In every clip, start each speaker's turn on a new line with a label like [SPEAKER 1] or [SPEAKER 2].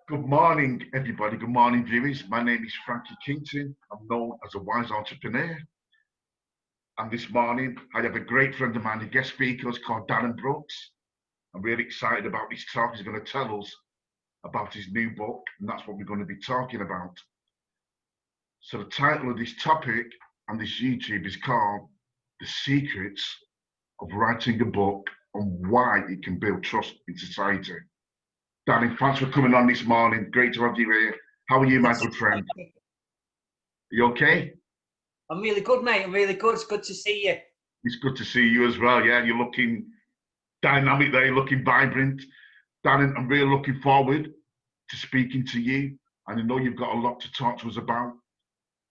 [SPEAKER 1] Good morning, everybody. Good morning, viewers. My name is Frankie Kington. I'm known as a wise entrepreneur. And this morning, I have a great friend of mine, a guest speaker, called Darren Brookes. I'm really excited about this talk. He's going to tell us about his new book, and that's what we're going to be talking about. So the title of this topic on this YouTube is called The Secrets of Writing a Book on Why It Can Build Trust in Society. Darren, thanks for coming on this morning. Great to have you here. How are you, my good friend? Are you okay?
[SPEAKER 2] I'm really good, mate. I'm really good. It's good to see you.
[SPEAKER 1] It's good to see you as well. Yeah, you're looking dynamic there, you're looking vibrant. Darren, I'm really looking forward to speaking to you. And I know you've got a lot to talk to us about.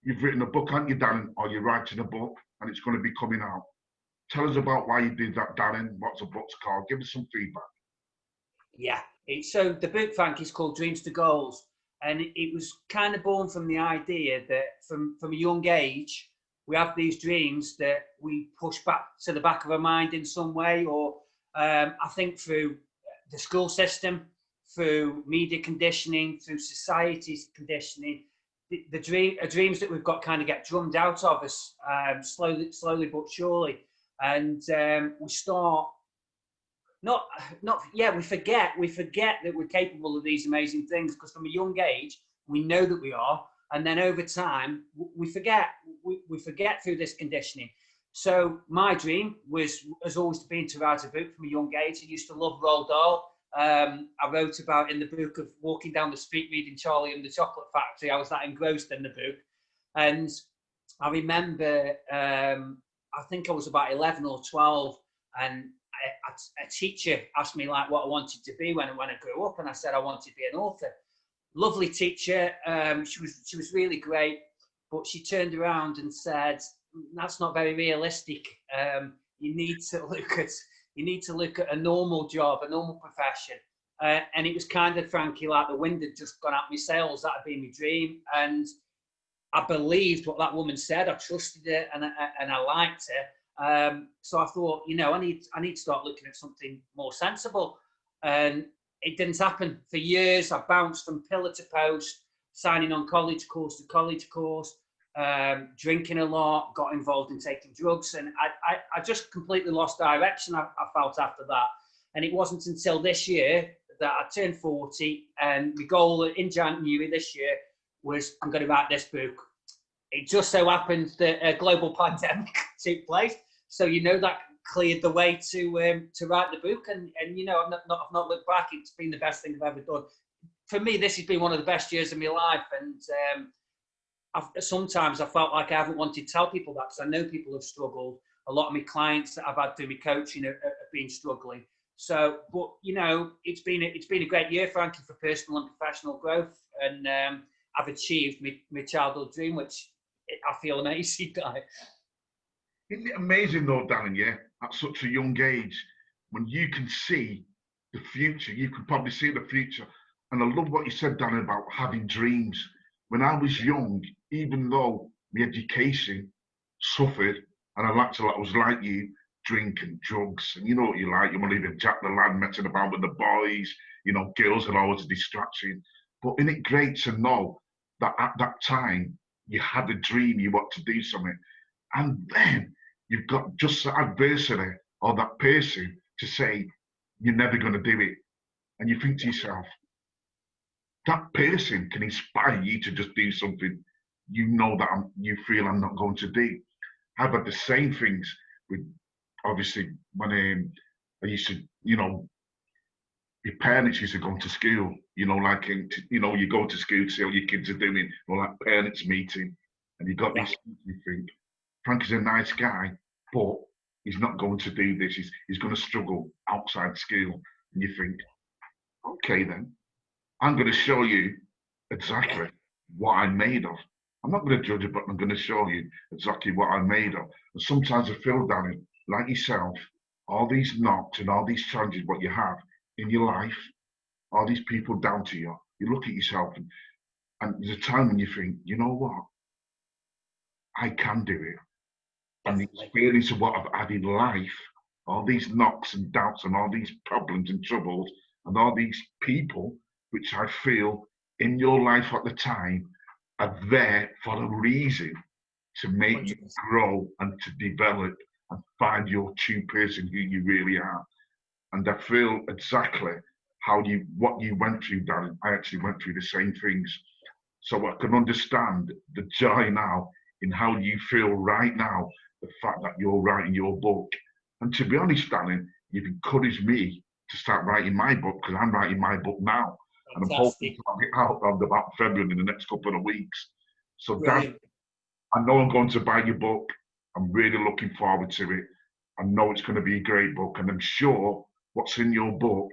[SPEAKER 1] You've written a book, haven't you, Darren? Or you're writing a book, and it's going to be coming out. Tell us about why you did that, Darren. What's the book's called? Give us some feedback.
[SPEAKER 2] Yeah. So the book, Frank, is called Dreams to Goals. And it was kind of born from the idea that from a young age, we have these dreams that we push back to the back of our mind in some way, or I think through the school system, through media conditioning, through society's conditioning, the dreams that we've got kind of get drummed out of us slowly but surely. And we start we forget that we're capable of these amazing things, because from a young age we know that we are, and then over time we forget through this conditioning. So my dream has always been to write a book from a young age. I used to love Roald Dahl. I wrote about in the book of walking down the street reading Charlie and the Chocolate Factory. I was that engrossed in the book, and I remember I think I was about 11 or 12, and a teacher asked me like what I wanted to be when I grew up, and I said I wanted to be an author. Lovely teacher, she was really great, but she turned around and said, "That's not very realistic. You need to look at a normal job, a normal profession." And it was kind of, Frankie, like the wind had just gone out my sails. That had been my dream, and I believed what that woman said. I trusted it, and I liked it. So I thought, I need to start looking at something more sensible. And it didn't happen. For years, I bounced from pillar to post, signing on college course to college course, drinking a lot, got involved in taking drugs, and I just completely lost direction, I felt, after that. And it wasn't until this year that I turned 40, and my goal in January this year was, I'm going to write this book. It just so happened that a global pandemic took place, so that cleared the way to write the book. And I've not looked back. It's been the best thing I've ever done. For me, this has been one of the best years of my life, and sometimes I felt like I haven't wanted to tell people that, because I know people have struggled. A lot of my clients that I've had through my coaching have been struggling. So, but it's been a great year, Frankie, for personal and professional growth, and I've achieved my childhood dream, which I feel amazing.
[SPEAKER 1] Isn't it amazing though, Darren, yeah, at such a young age, when you can see the future, you can probably see the future. And I love what you said, Darren, about having dreams. When I was young, even though my education suffered, and I was like you, drinking, drugs, and you know what you like, you want to even Jack the Lad, messing about with the boys, girls are always a distraction. But isn't it great to know that at that time, you had a dream, you want to do something, and then you've got just that adversary or that person to say, you're never going to do it. And you think to yourself, that person can inspire you to just do something you feel I'm not going to do. I've had the same things with, obviously, when I used to, your parents used to go to school, you go to school to see how your kids are doing, or like parents meeting, and you got this, you think, Frankie's a nice guy, but he's not going to do this. He's going to struggle outside school. And you think, okay, then, I'm going to show you exactly what I'm made of. I'm not going to judge you, but I'm going to show you exactly what I'm made of. And sometimes I feel, Darren, like yourself, all these knocks and all these challenges, what you have in your life, all these people down to you, you look at yourself, and there's a time when you think, you know what? I can do it. And the experience of what I've had in life, all these knocks and doubts and all these problems and troubles and all these people which I feel in your life at the time are there for a reason, to make you
[SPEAKER 2] 100%.
[SPEAKER 1] grow and to develop and find your true person who you really are. And I feel exactly what you went through, Darren. I actually went through the same things. So I can understand the joy now in how you feel right now, the fact that you're writing your book. And to be honest, Darren, you've encouraged me to start writing my book, because I'm writing my book now. And I'm hoping
[SPEAKER 2] Fantastic.
[SPEAKER 1] to have it out around about February in the next couple of weeks. So, Darren,
[SPEAKER 2] Brilliant.
[SPEAKER 1] I know I'm going to buy your book. I'm really looking forward to it. I know it's going to be a great book, and I'm sure what's in your book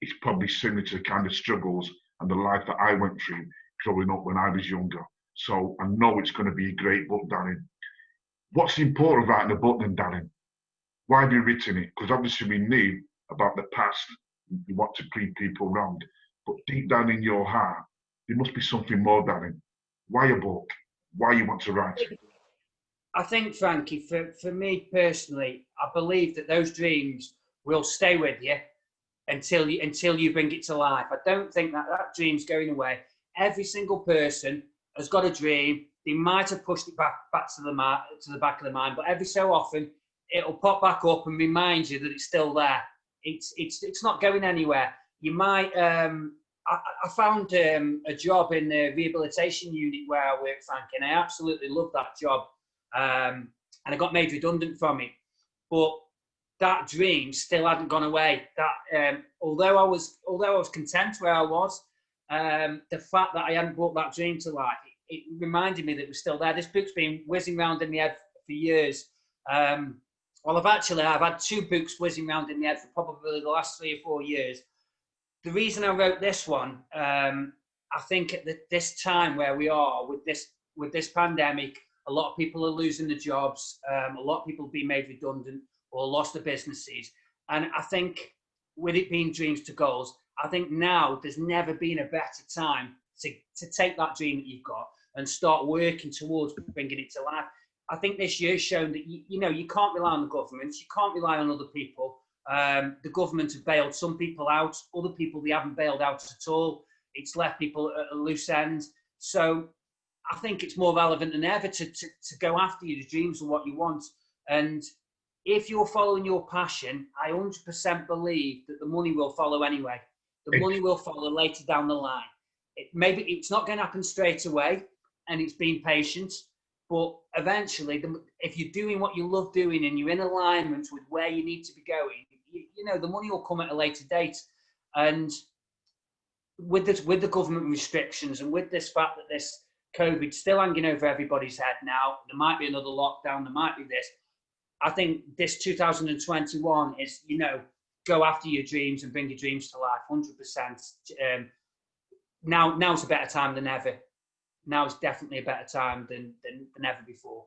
[SPEAKER 1] is probably similar to the kind of struggles and the life that I went through growing up when I was younger. So I know it's going to be a great book, Darren. What's important writing a book then, Darren? Why have you written it? Because obviously we knew about the past. You want to prove people wrong. But deep down in your heart, there must be something more, Darren. Why a book? Why you want to write it?
[SPEAKER 2] I think, Frankie, for me personally, I believe that those dreams will stay with you until you bring it to life. I don't think that dream's going away. Every single person has got a dream. They might have pushed it back to the back of the mind, but every so often it'll pop back up and remind you that it's still there. It's not going anywhere. You might. I found a job in the rehabilitation unit where I work, Frankie, and I absolutely loved that job. And I got made redundant from it, but that dream still hadn't gone away. That although I was content where I was, the fact that I hadn't brought that dream to life, it reminded me that it was still there. This book's been whizzing around in the head for years. Well, I've had 2 books whizzing around in the head for probably the last 3 or 4 years. The reason I wrote this one, I think at this time where we are with this pandemic, a lot of people are losing their jobs. A lot of people have been made redundant or lost their businesses. And I think with it being dreams to goals, I think now there's never been a better time to take that dream that you've got and start working towards bringing it to life. I think this year's shown that you can't rely on the government, you can't rely on other people. The government have bailed some people out, other people they haven't bailed out at all. It's left people at a loose end. So I think it's more relevant than ever to go after your dreams and what you want. And if you're following your passion, I 100% believe that the money will follow anyway. The money will follow later down the line. Maybe it's not going to happen straight away, and it's being patient. But eventually, if you're doing what you love doing and you're in alignment with where you need to be going, the money will come at a later date. And with the government restrictions and with this fact that this COVID's still hanging over everybody's head now, there might be another lockdown, there might be this. I think this 2021 is, go after your dreams and bring your dreams to life, 100%. Now's a better time than ever. Now is definitely a better time than ever before.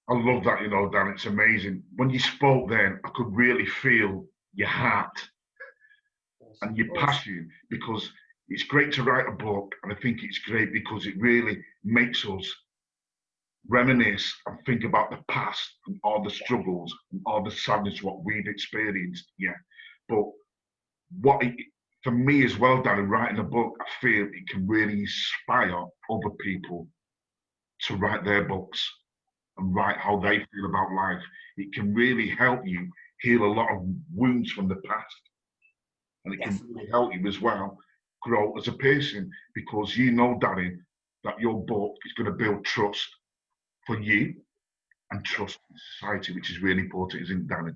[SPEAKER 1] I love that, Dan. It's amazing. When you spoke then, I could really feel your heart and your passion, because it's great to write a book, and I think it's great because it really makes us reminisce and think about the past and all the struggles and all the sadness what we've experienced. Yeah, but for me as well, Darren, writing a book, I feel it can really inspire other people to write their books and write how they feel about life. It can really help you heal a lot of wounds from the past, and it can really help you as well grow as a person, because Darren, that your book is going to build trust for you and trust in society, which is really important, isn't it, Darren?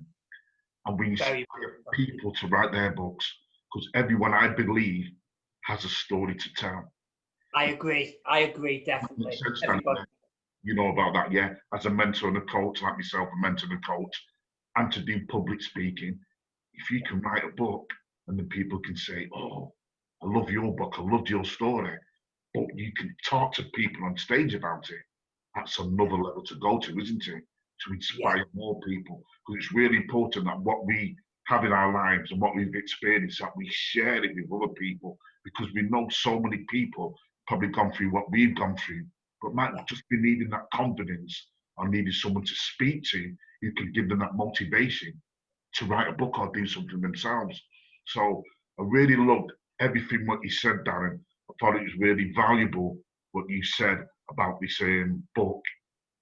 [SPEAKER 1] And we inspire people to write their books, because everyone, I believe, has a story to tell.
[SPEAKER 2] I agree, definitely.
[SPEAKER 1] You know about that, yeah? As a mentor and a coach, like myself, a mentor and a coach, and to do public speaking, if you can write a book and then people can say, oh, I love your book, I loved your story, but you can talk to people on stage about it, that's another level to go to, isn't it? To inspire more people. Because it's really important that what we have in our lives and what we've experienced, that we share it with other people, because we know so many people probably gone through what we've gone through, but might just be needing that confidence or needing someone to speak to who can give them that motivation to write a book or do something themselves. So I really loved everything what you said, Darren. I thought it was really valuable what you said about this book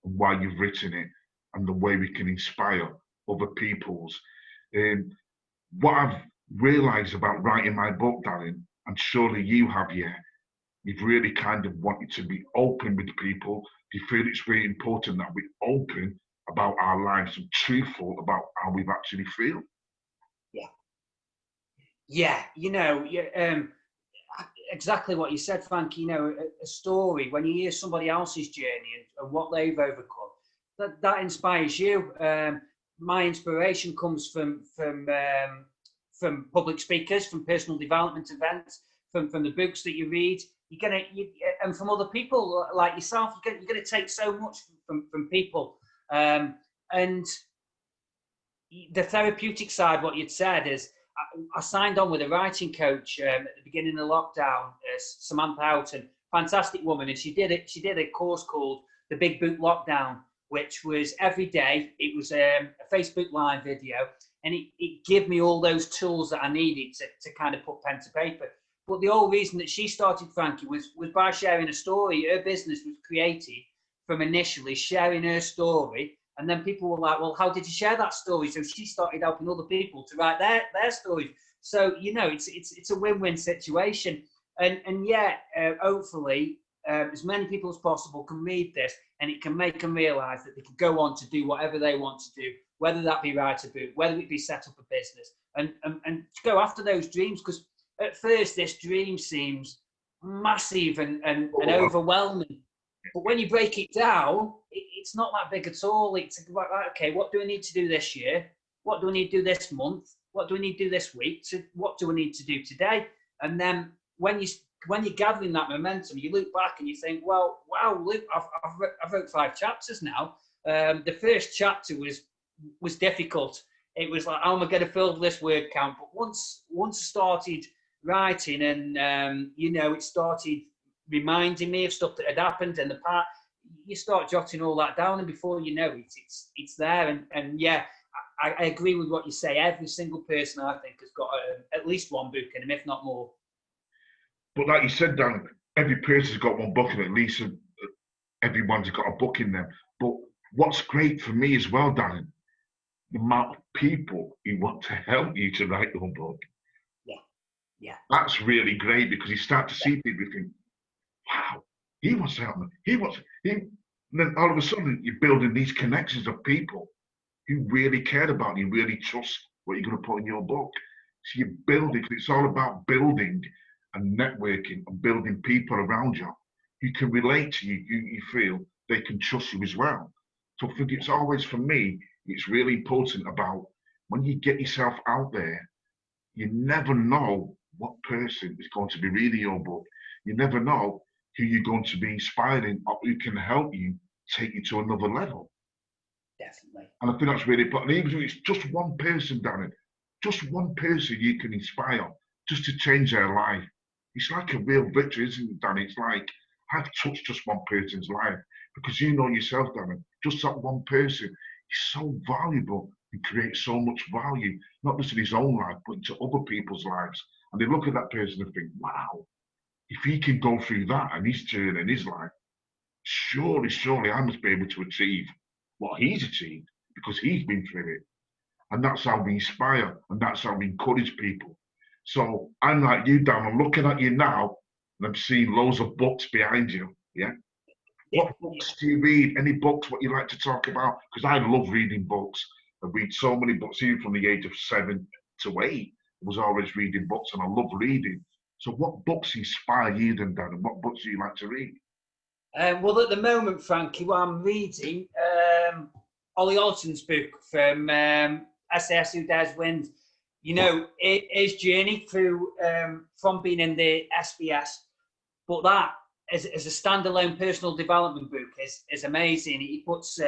[SPEAKER 1] and why you've written it and the way we can inspire other people's. Um, what I've realised about writing my book, Darren, and surely you have, yeah, you've really kind of wanted to be open with people. Do you feel it's really important that we're open about our lives and truthful about how we actually feel?
[SPEAKER 2] Yeah. Yeah, exactly what you said, Frankie. A story, when you hear somebody else's journey and what they've overcome, that inspires you. My inspiration comes from public speakers, from personal development events, from the books that you read. And from other people like yourself, you're going to take so much from people. And the therapeutic side, what you'd said is, I signed on with a writing coach at the beginning of lockdown, Samantha Houghton, fantastic woman, and she did a course called The Big Book Lockdown, which was every day. It was a Facebook Live video, and it gave me all those tools that I needed to kind of put pen to paper. But the whole reason that she started, Frankie, was by sharing a story. Her business was created from initially sharing her story. And then people were like, well, how did you share that story? So she started helping other people to write their stories. So, it's a win-win situation. And hopefully, as many people as possible can read this, and it can make them realise that they can go on to do whatever they want to do, whether that be write a book, whether it be set up a business, and go after those dreams. Because at first, this dream seems massive and overwhelming. But when you break it down, it's not that big at all. It's like, okay, what do I need to do this year? What do I need to do this month? What do I need to do this week? So what do I need to do today? And then when you're gathering that momentum, you look back and you think, well, wow, look, I've wrote 5 chapters now. The first chapter was difficult. It was like, how am I going to fill this word count? But once I started writing, and it started reminding me of stuff that had happened in the past, you start jotting all that down, and before you know it, it's there. And yeah, I agree with what you say. Every single person, I think, has got at least one book in them, if not more.
[SPEAKER 1] But like you said, Dan, every person's got one book, and at least everyone's got a book in them. But what's great for me as well, Dan, the amount of people who want to help you to write your book.
[SPEAKER 2] Yeah.
[SPEAKER 1] That's really great, because you start to see people think, wow, he wants to help me. And then all of a sudden, you're building these connections of people who really care about you, really trust what you're going to put in your book. So you build it. It's all about building and networking and building people around you who can relate to you, who you feel they can trust you as well. So I think it's always, for me, it's really important about when you get yourself out there, you never know what person is going to be reading your book. You never know who you're going to be inspiring or who can help you take you to another level.
[SPEAKER 2] Definitely.
[SPEAKER 1] And I think that's really important. Even if it's just one person, Darren, just one person you can inspire just to change their life. It's like a real victory, isn't it, Darren? It's like, I've touched just one person's life, because you know yourself, Darren, just that one person is so valuable and creates so much value, not just in his own life, but into other people's lives. And they look at that person and think, wow, if he can go through that and his journey in his life, surely I must be able to achieve what he's achieved, because he's been through it. And that's how we inspire, and that's how we encourage people. So I'm like you, Dan, I'm looking at you now, and I'm seeing loads of books behind you. Yeah. What books do you read? Any books what you like to talk about? Because I love reading books. I read so many books, even from the age of 7 to 8. I was always reading books, and I love reading. So what books inspire you then, Dan, and what books do you like to read?
[SPEAKER 2] Well, at the moment, Frankie, what I'm reading, Ollie Alton's book from SAS Who Dares Wins. His journey through from being in the SBS, but that as a standalone personal development book is amazing. He puts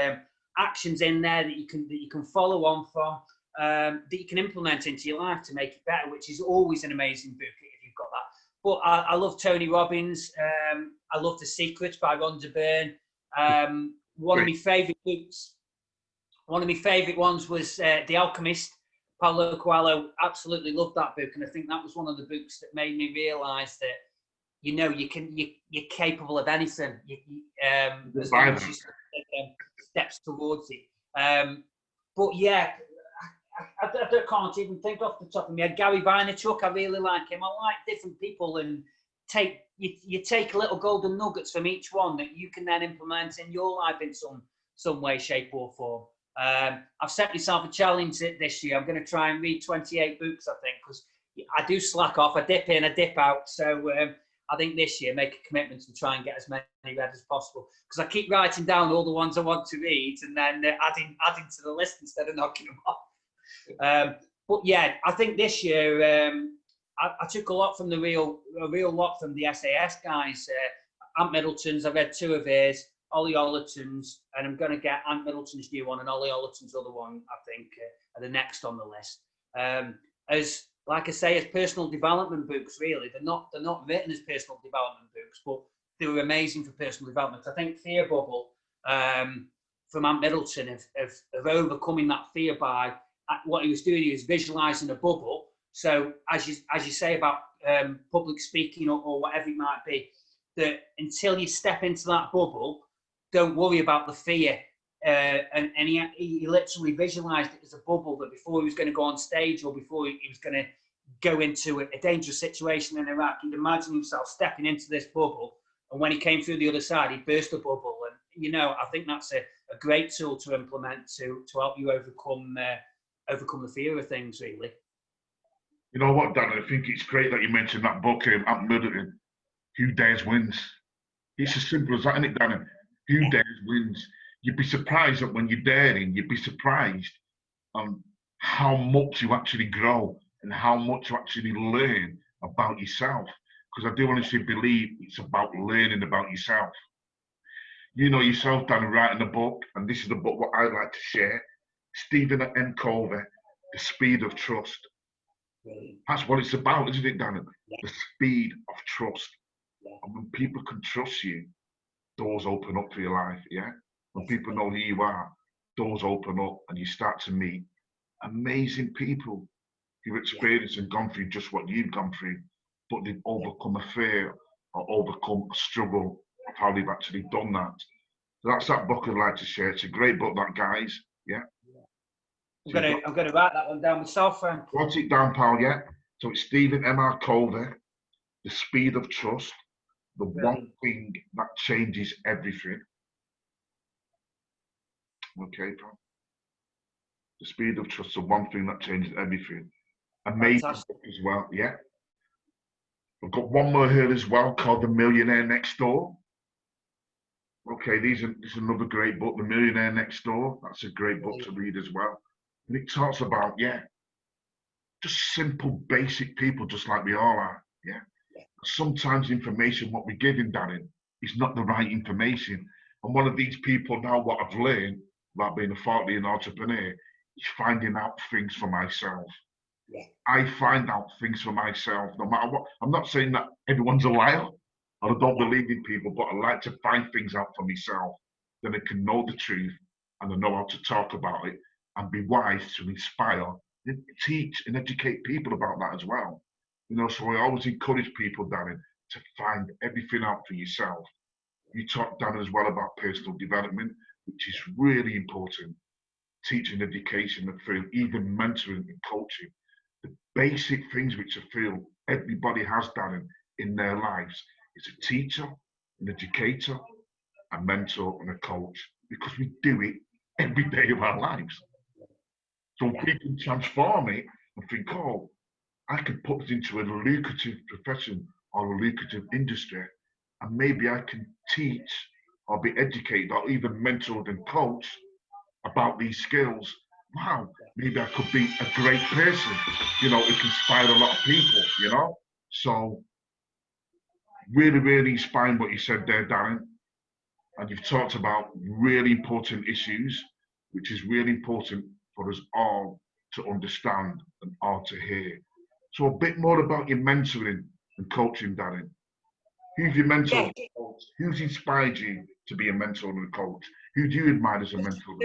[SPEAKER 2] actions in there that you can follow on from, that you can implement into your life to make it better, which is always an amazing book if you've got that. But I love Tony Robbins. I love The Secret by Rhonda Byrne. One of my favourite books. One of my favourite ones was The Alchemist Paulo Coelho, absolutely loved that book, and I think that was one of the books that made me realise that, you know, you're capable of anything, as long as you take steps towards it. But yeah, I can't even think off the top of my head. Gary Vaynerchuk, I really like him. I like different people, and you take little golden nuggets from each one that you can then implement in your life in some way, shape, or form. I've set myself a challenge this year. I'm going to try and read 28 books, I think, because I do slack off. I dip in, I dip out. So I think this year, make a commitment to try and get as many read as possible. Because I keep writing down all the ones I want to read and then adding to the list instead of knocking them off. But yeah, I think this year I took a lot from a real lot from the SAS guys. Ant Middleton's, I read 2 of his. Ollie Ollerton's, and I'm going to get Ant Middleton's new one and Ollie Ollerton's other one, I think, are the next on the list. As, like I say, as personal development books, really, they're not written as personal development books, but they were amazing for personal development. I think Fear Bubble from Ant Middleton of overcoming that fear by what he was doing. He was visualising a bubble. So as you say about public speaking or whatever it might be, that until you step into that bubble, don't worry about the fear. And he literally visualized it as a bubble, that before he was going to go on stage or before he was going to go into a dangerous situation in Iraq, he'd imagine himself stepping into this bubble. And when he came through the other side, he burst the bubble. And, you know, I think that's a great tool to implement to help you overcome the fear of things, really.
[SPEAKER 1] You know what, Dan? I think it's great that you mentioned that book, Ant Middleton, Who Dares Wins. It's as simple as that, isn't it, Darren? Who dares wins. You'd be surprised that when you're daring, you'd be surprised on how much you actually grow and how much you actually learn about yourself. Because I do honestly believe it's about learning about yourself. You know yourself, Darren, writing a book, and this is the book what I'd like to share. Stephen M. Covey, The Speed of Trust. That's what it's about, isn't it, Darren? The speed of trust. And when people can trust you, doors open up for your life, yeah? When people know who you are, doors open up and you start to meet amazing people who've experienced and gone through just what you've gone through, but they've overcome a fear or overcome a struggle of how they've actually done that. So that's that book I'd like to share. It's a great book, that, guys, yeah?
[SPEAKER 2] I'm gonna write that one down myself, Frank.
[SPEAKER 1] Write it down, pal, yeah? So it's Stephen M. Covey, The Speed of Trust. The one thing that changes everything. Okay, Tom. The Speed of Trust, the one thing that changes everything. Amazing book as well, yeah. I've got one more here as well called The Millionaire Next Door. Okay, this is another great book, The Millionaire Next Door. That's a great book to read as well. And it talks about, just simple, basic people, just like we all are, yeah. Sometimes information what we're giving, Darren, is not the right information. And one of these people now, what I've learned about being a thought-leading entrepreneur, is finding out things for myself. I find out things for myself, no matter what. I'm not saying that everyone's a liar, or I don't believe in people, but I like to find things out for myself. Then I can know the truth, and I know how to talk about it, and be wise to inspire, and teach and educate people about that as well. You know, so I always encourage people, Darren, to find everything out for yourself. You talked, Darren, as well about personal development, which is really important. Teaching, education, I feel, even mentoring and coaching. The basic things which I feel everybody has, Darren, in their lives is a teacher, an educator, a mentor, and a coach, because we do it every day of our lives. So we can transform it and think, oh, I could put this into a lucrative profession or a lucrative industry, and maybe I can teach or be educated or even mentored and coached about these skills. Wow, maybe I could be a great person, you know, it can inspire a lot of people, you know? So really, really inspiring what you said there, Darren. And you've talked about really important issues, which is really important for us all to understand and all to hear. So a bit more about your mentoring and coaching, Darren. Who's your mentor? Who's inspired you to be a mentor and a coach? Who do you admire as a mentor?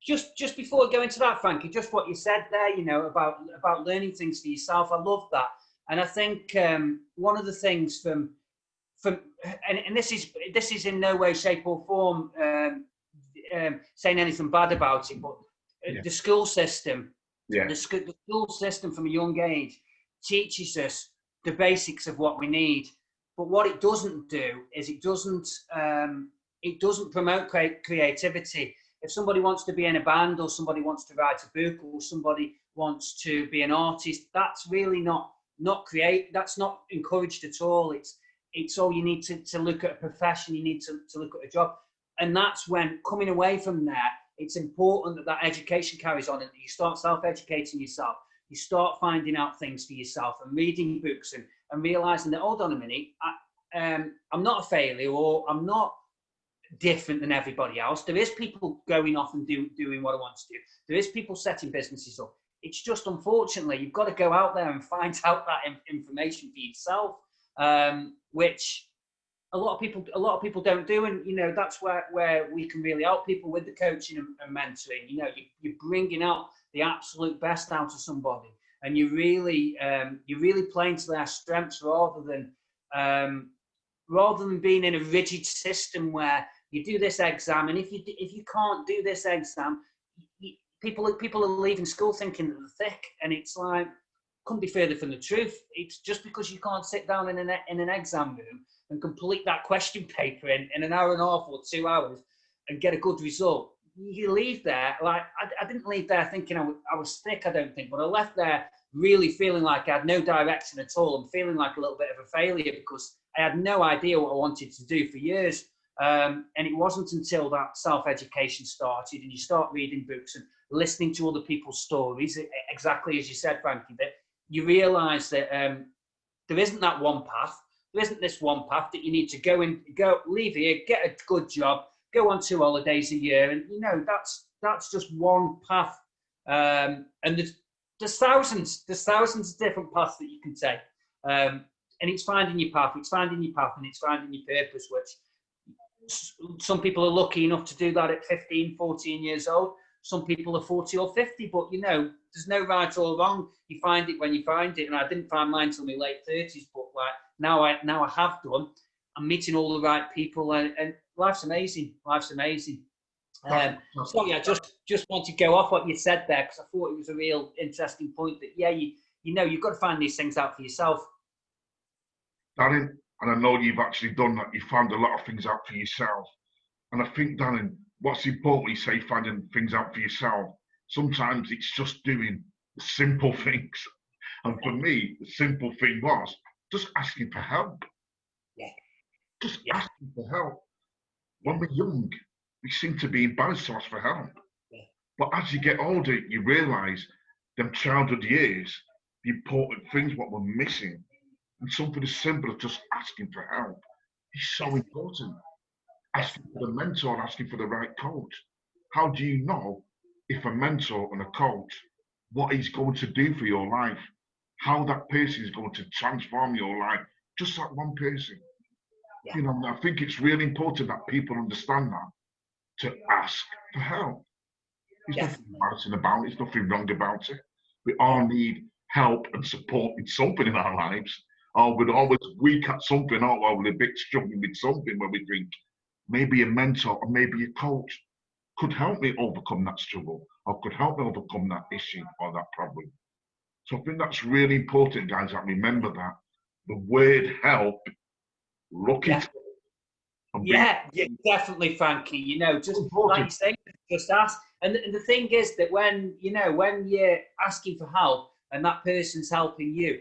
[SPEAKER 2] just before I go into that, Frankie, just what you said there, you know, about learning things for yourself. I love that, and I think one of the things from and this is in no way, shape, or form saying anything bad about it, but the school system, the school system from a young age teaches us the basics of what we need. But what it doesn't do is it doesn't promote creativity. If somebody wants to be in a band, or somebody wants to write a book, or somebody wants to be an artist, that's really not that's not encouraged at all. It's all you need to look at a profession, you need to look at a job. And that's when, coming away from there, it's important that education carries on, and that you start self-educating yourself. You start finding out things for yourself and reading books and realizing that, hold on a minute, I'm not a failure, or I'm not different than everybody else. There is people going off and doing what I want to do. There is people setting businesses up. It's just, unfortunately, you've got to go out there and find out that information for yourself, which a lot of people don't do. And, you know, that's where we can really help people with the coaching and mentoring. You know, you're bringing out the absolute best out of somebody, and you're really playing to their strengths, rather than being in a rigid system where you do this exam, and if you can't do this exam, people are leaving school thinking that they're thick, and it's like, couldn't be further from the truth. It's just because you can't sit down in an exam room and complete that question paper in an hour and a half or 2 hours and get a good result. You leave there, like, I didn't leave there thinking I was thick, I don't think, but I left there really feeling like I had no direction at all, and feeling like a little bit of a failure, because I had no idea what I wanted to do for years. And it wasn't until that self-education started, and you start reading books and listening to other people's stories, exactly as you said, Frankie, that you realise that there isn't that one path. There isn't this one path that you need to go leave here, get a good job, go on 2 holidays a year, and, you know, that's just one path. And there's thousands of different paths that you can take. And it's finding your path, and it's finding your purpose, which some people are lucky enough to do that at 15, 14 years old. Some people are 40 or 50, but, you know, there's no right or wrong. You find it when you find it. And I didn't find mine till my late 30s, but like now I have done. I'm meeting all the right people, and life's amazing. Life's amazing. So yeah, just want to go off what you said there, because I thought it was a real interesting point that, yeah, you know, you've got to find these things out for yourself.
[SPEAKER 1] Darren, and I know you've actually done that. You found a lot of things out for yourself. And I think, Darren, what's important when you say finding things out for yourself, sometimes it's just doing the simple things. And for me, the simple thing was just asking for help.
[SPEAKER 2] Yeah.
[SPEAKER 1] Just asking for help. When we're young, we seem to be embarrassed to ask for help.
[SPEAKER 2] Yeah.
[SPEAKER 1] But as you get older, you realise them childhood years, the important things, what we're missing. And something as simple as just asking for help is so important. Asking for the mentor, asking for the right coach. How do you know if a mentor and a coach, what he's going to do for your life? How that person is going to transform your life? Just that one person. Yeah. You know, I think it's really important that people understand that, to ask for help. There's nothing embarrassing about it. There's nothing wrong about it. We all need help and support in something in our lives. Or we're always weak at something, or we're a bit struggling with something, where we think maybe a mentor or maybe a coach could help me overcome that struggle, or could help me overcome that issue or that problem. So I think that's really important, guys, that remember that. The word help, look it up.
[SPEAKER 2] Yeah, definitely, Frankie. You know, just like you say, just ask. And the thing is that when you're asking for help and that person's helping you,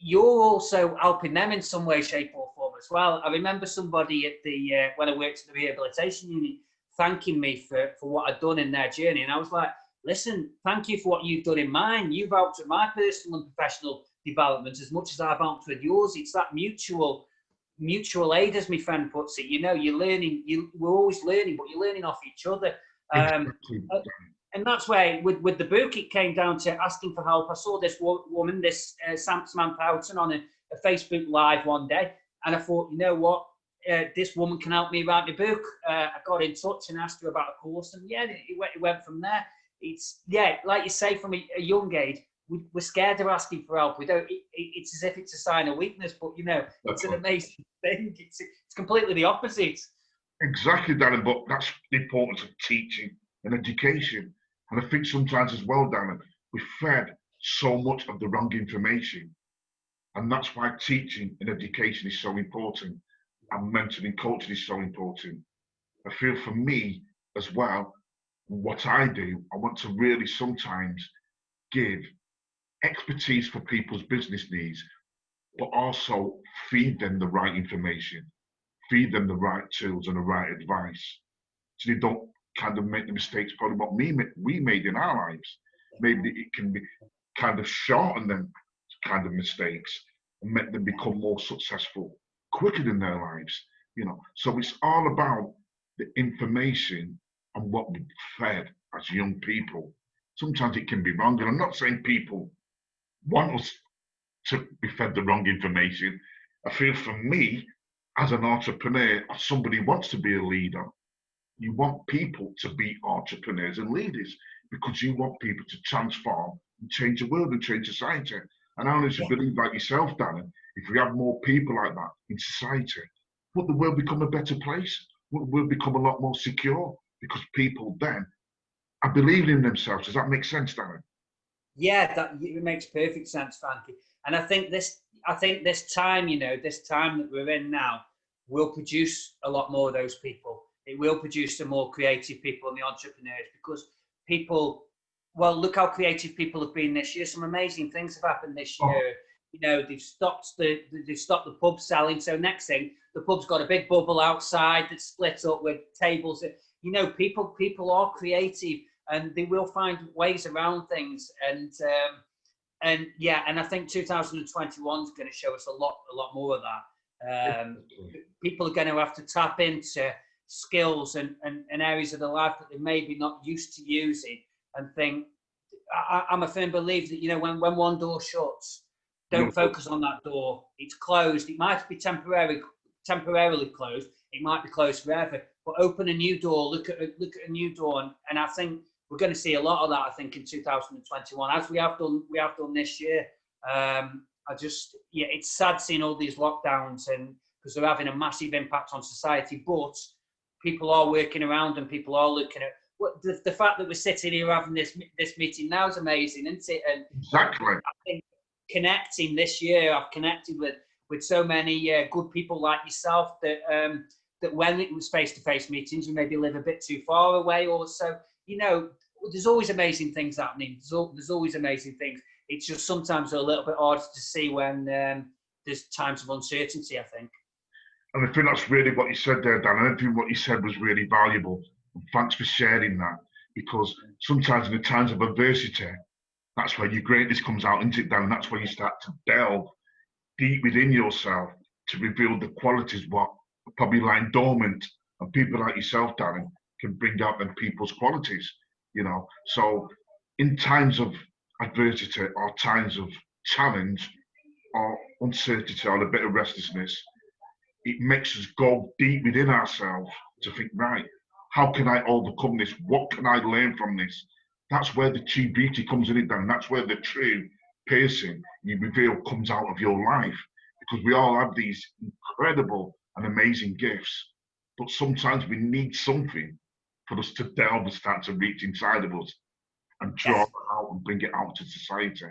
[SPEAKER 2] you're also helping them in some way, shape, or form as well. I remember somebody at the when I worked at the rehabilitation unit thanking me for what I'd done in their journey, and I was like, listen, thank you for what you've done in mine. You've helped with my personal and professional development as much as I've helped with yours. It's that mutual aid, as my friend puts it. You know, you're learning. We're always learning, but you're learning off each other. And that's where, with the book, it came down to asking for help. I saw this woman, this Samantha Houghton, on a Facebook Live one day, and I thought, you know what? this woman can help me write my book. I got in touch and asked her about a course, and yeah, it went from there. It's, yeah, like you say, from a young age, we're scared of asking for help. We don't. It's as if it's a sign of weakness, but you know, it's an amazing thing. It's completely the opposite.
[SPEAKER 1] Exactly, Darren. But that's the importance of teaching and education. And I think sometimes as well, Darren, we're fed so much of the wrong information. And that's why teaching and education is so important. And mentoring coaching is so important. I feel for me as well, what I do, I want to really sometimes give expertise for people's business needs, but also feed them the right information, feed them the right tools and the right advice, so they don't kind of make the mistakes probably what we made in our lives. Maybe it can be kind of shorten them kind of mistakes and make them become more successful quicker in their lives. You know, so it's all about the information and what we fed as young people. Sometimes it can be wrong, and I'm not saying people want us to be fed the wrong information. I feel for me, as an entrepreneur, or somebody who wants to be a leader, you want people to be entrepreneurs and leaders because you want people to transform and change the world and change society. And I honestly believe, like yourself, Darren, if we have more people like that in society, would the world become a better place? Would the world become a lot more secure? Because people then are believing in themselves. Does that make sense, Darren?
[SPEAKER 2] Yeah, that it makes perfect sense, Frankie. And I think this time, you know, this time that we're in now, will produce a lot more of those people. It will produce some more creative people and the entrepreneurs, because people, well, look how creative people have been this year. Some amazing things have happened this year. You know, they've stopped the pub selling. So next thing, the pub's got a big bubble outside that's split up with tables. You know, people are creative, and they will find ways around things. And yeah, and I think 2021 is going to show us a lot more of that. People are going to have to tap into skills and areas of their life that they maybe not used to using, and think, I'm a firm believer that, you know, when one door shuts, don't focus on that door. It's closed. It might be temporarily closed. It might be closed forever. But open a new door. Look at a new door, and I think we're going to see a lot of that. I think in 2021, as we have done this year. It's sad seeing all these lockdowns, and because they're having a massive impact on society. But people are working around, and people are looking at what the fact that we're sitting here having this meeting now is amazing, isn't it? And
[SPEAKER 1] exactly.
[SPEAKER 2] I think connecting this year, I've connected with so many good people like yourself that when it was face-to-face meetings, we maybe live a bit too far away, or so. You know, there's always amazing things happening. There's always amazing things. It's just sometimes a little bit harder to see when there's times of uncertainty, I think.
[SPEAKER 1] And I think that's really what you said there, Dan. And I think what you said was really valuable. And thanks for sharing that, because sometimes in the times of adversity, that's where your greatness comes out, isn't it, Dan? And that's where you start to delve deep within yourself to reveal the qualities what are probably lying dormant. And people like yourself, Darren, can bring out them people's qualities, you know. So in times of adversity or times of challenge or uncertainty or a bit of restlessness, it makes us go deep within ourselves to think, right, how can I overcome this? What can I learn from this? That's where the true beauty comes in it, Dan. That's where the true piercing you reveal comes out of your life, because we all have these incredible and amazing gifts, but sometimes we need something for us to delve and start to reach inside of us and draw it out and bring it out to society.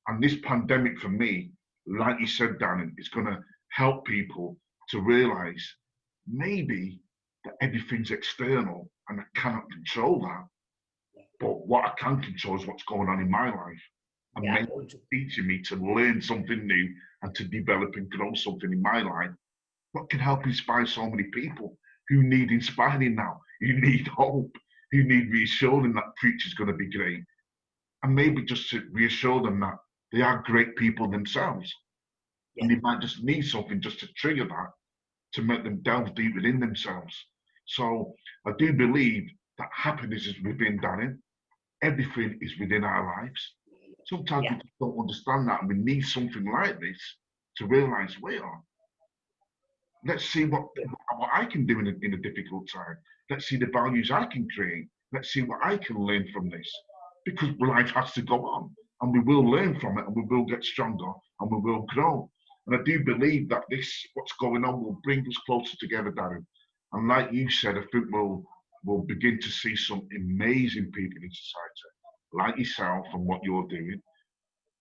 [SPEAKER 1] And this pandemic, for me, like you said, Darren, is going to help people to realize maybe that everything's external and I cannot control that. But what I can control is what's going on in my life. And maybe it's teaching me to learn something new and to develop and grow something in my life. What can help inspire so many people who need inspiring now, who need hope, who need reassuring that the future's going to be great. And maybe just to reassure them that they are great people themselves. And they might just need something just to trigger that, to make them delve deep within themselves. So I do believe that happiness is within, Darren. Everything is within our lives. Sometimes we just don't understand that, and we need something like this to realise we are. Let's see what I can do in a difficult time. Let's see the values I can create. Let's see what I can learn from this. Because life has to go on, and we will learn from it, and we will get stronger, and we will grow. And I do believe that what's going on, will bring us closer together, Darren. And like you said, I think we'll begin to see some amazing people in society, like yourself and what you're doing.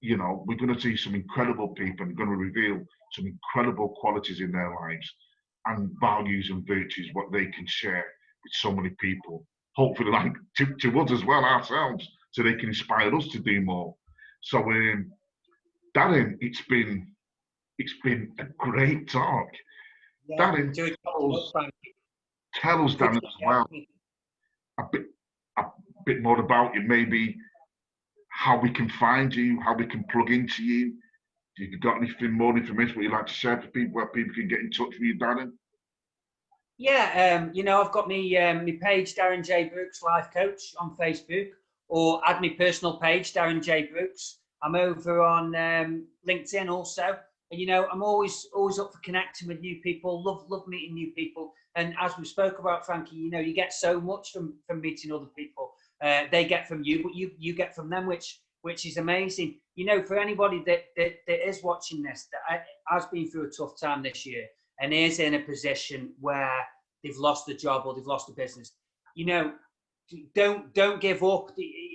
[SPEAKER 1] You know, we're going to see some incredible people and going to reveal some incredible qualities in their lives and values and virtues, what they can share with so many people. Hopefully, like to us as well, ourselves, so they can inspire us to do more. So, Darren, it's been a great talk.
[SPEAKER 2] Yeah,
[SPEAKER 1] Darren,
[SPEAKER 2] enjoyed
[SPEAKER 1] tell us, Darren, as well, a bit, a bit more about you, maybe how we can find you, how we can plug into you. If you've got anything more information what you'd like to share for people, where people can get in touch with you, Darren?
[SPEAKER 2] Yeah, you know, I've got my page, Darren J. Brookes Life Coach on Facebook, or add my personal page, Darren J. Brookes. I'm over on LinkedIn also. And, you know, I'm always up for connecting with new people, love meeting new people. And as we spoke about, Frankie, you know, you get so much from meeting other people. They get from you, but you get from them, which is amazing. You know, for anybody that is watching this, that has been through a tough time this year and is in a position where they've lost a job or they've lost a business, you know, don't give up.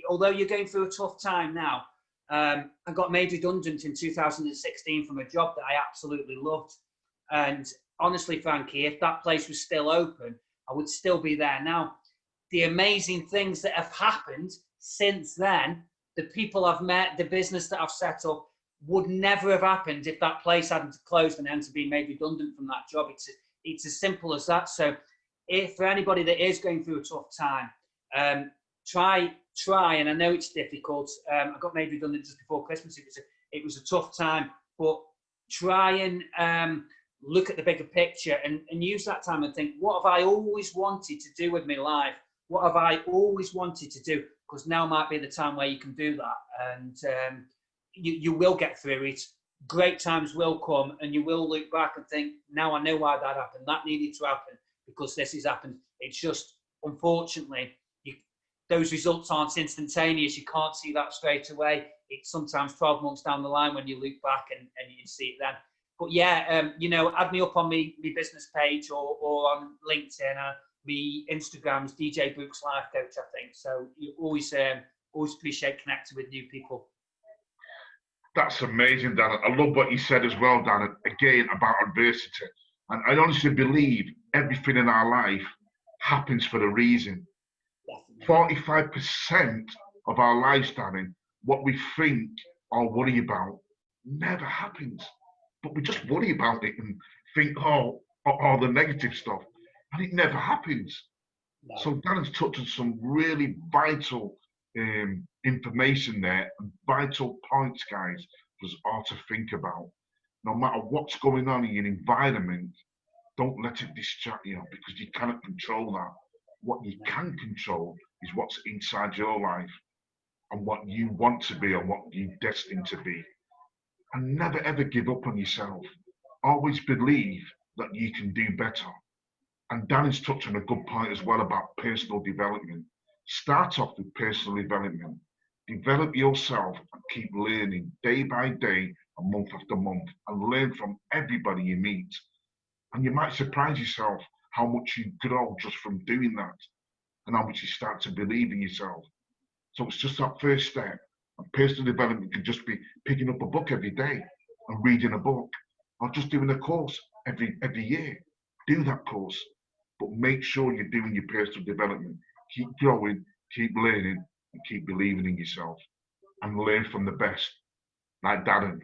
[SPEAKER 2] Although you're going through a tough time now, I got made redundant in 2016 from a job that I absolutely loved. And honestly, Frankie, if that place was still open, I would still be there now. The amazing things that have happened since then, the people I've met, the business that I've set up, would never have happened if that place hadn't closed and hadn't been made redundant from that job. It's as simple as that. So if for anybody that is going through a tough time, try, and I know it's difficult. I got made redundant just before Christmas. It was a tough time, but try and look at the bigger picture and use that time and think, what have I always wanted to do with my life? What have I always wanted to do? Because now might be the time where you can do that, and you will get through it. Great times will come, and you will look back and think, now I know why that happened. That needed to happen because this has happened. It's just, unfortunately, those results aren't instantaneous. You can't see that straight away. It's sometimes 12 months down the line when you look back and you see it then. But yeah, you know, add me up on my business page or on LinkedIn. My Instagram's DJ Brookes Life Coach, I think. So you always appreciate connecting with new people.
[SPEAKER 1] That's amazing, Dan. I love what you said as well, Dan, again, about adversity. And I honestly believe everything in our life happens for a reason. 45% of our lives, Darren, what we think or worry about never happens. But we just worry about it and think, all the negative stuff. And it never happens. No. So Darren's touched on some really vital information there, and vital points, guys, for us all to think about. No matter what's going on in your environment, don't let it distract you, because you cannot control that. What you can control is what's inside your life and what you want to be and what you're destined to be. And never ever give up on yourself. Always believe that you can do better. And Darren's touched on a good point as well about personal development. Start off with personal development. Develop yourself and keep learning day by day and month after month, and learn from everybody you meet. And you might surprise yourself how much you grow just from doing that, and how much you start to believe in yourself. So it's just that first step. And personal development can just be picking up a book every day and reading a book, or just doing a course every year. Do that course, but make sure you're doing your personal development. Keep growing, keep learning, and keep believing in yourself, and learn from the best, like Darren.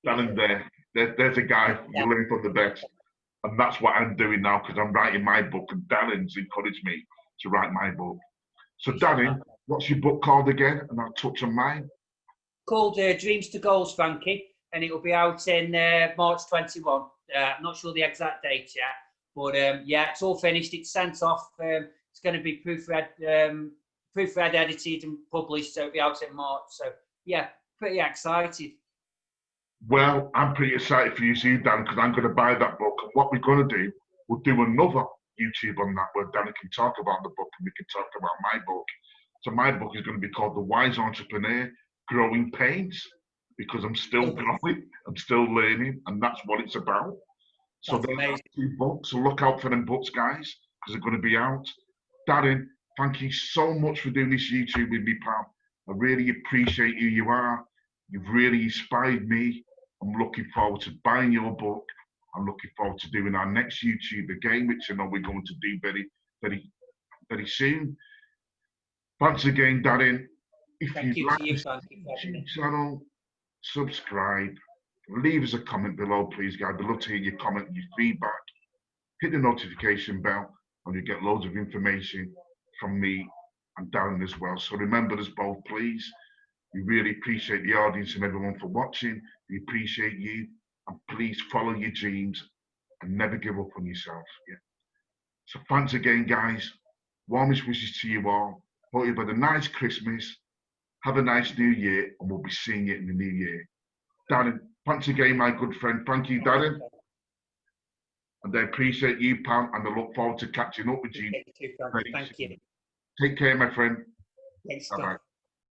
[SPEAKER 1] Darren, there's a guy, you learn from the best. And that's what I'm doing now, because I'm writing my book, and Darren's encouraged me to write my book. So Darren, what's your book called again? And I'll touch on mine.
[SPEAKER 2] Called Dreams to Goals, Frankie, and it will be out in March 21. I'm not sure the exact date yet, but yeah, it's all finished. It's sent off. It's going to be proofread, edited and published, so it'll be out in March. So yeah, pretty excited.
[SPEAKER 1] Well, I'm pretty excited for you, see, Dan, because I'm going to buy that book. And what we're going to do, we'll do another YouTube on that where Danny can talk about the book and we can talk about my book. So my book is going to be called The Wise Entrepreneur, Growing Pains, because I'm still growing, I'm still learning, and that's what it's about. So
[SPEAKER 2] That's
[SPEAKER 1] there's
[SPEAKER 2] amazing.
[SPEAKER 1] 2 books. So look out for them books, guys, because they're going to be out. Darren, thank you so much for doing this YouTube with me, pal. I really appreciate who you are. You've really inspired me. I'm looking forward to buying your book. I'm looking forward to doing our next YouTube again, which I know we're going to do very soon. Thanks again, Darren. If
[SPEAKER 2] Thank
[SPEAKER 1] you'd
[SPEAKER 2] you
[SPEAKER 1] like
[SPEAKER 2] to
[SPEAKER 1] to
[SPEAKER 2] you,
[SPEAKER 1] see
[SPEAKER 2] Frankie, for
[SPEAKER 1] the
[SPEAKER 2] having
[SPEAKER 1] YouTube
[SPEAKER 2] me.
[SPEAKER 1] channel, subscribe, leave us a comment below, please, guys. I'd love to hear your comment, your feedback. Hit the notification bell, and you get loads of information from me and Darren as well. So remember us both, please. We really appreciate the audience and everyone for watching. We appreciate you, and please follow your dreams and never give up on yourself. Yeah. So thanks again, guys. Warmest wishes to you all. Hope you've had a nice Christmas. Have a nice New Year, and we'll be seeing you in the New Year. Darren, thanks again, my good friend. Thank you, Darren. And I appreciate you, Pam, and I look forward to catching up with you.
[SPEAKER 2] Thank you, Frankie. Thank you.
[SPEAKER 1] Take care, my friend.
[SPEAKER 2] Great
[SPEAKER 1] Bye-bye.
[SPEAKER 2] stuff.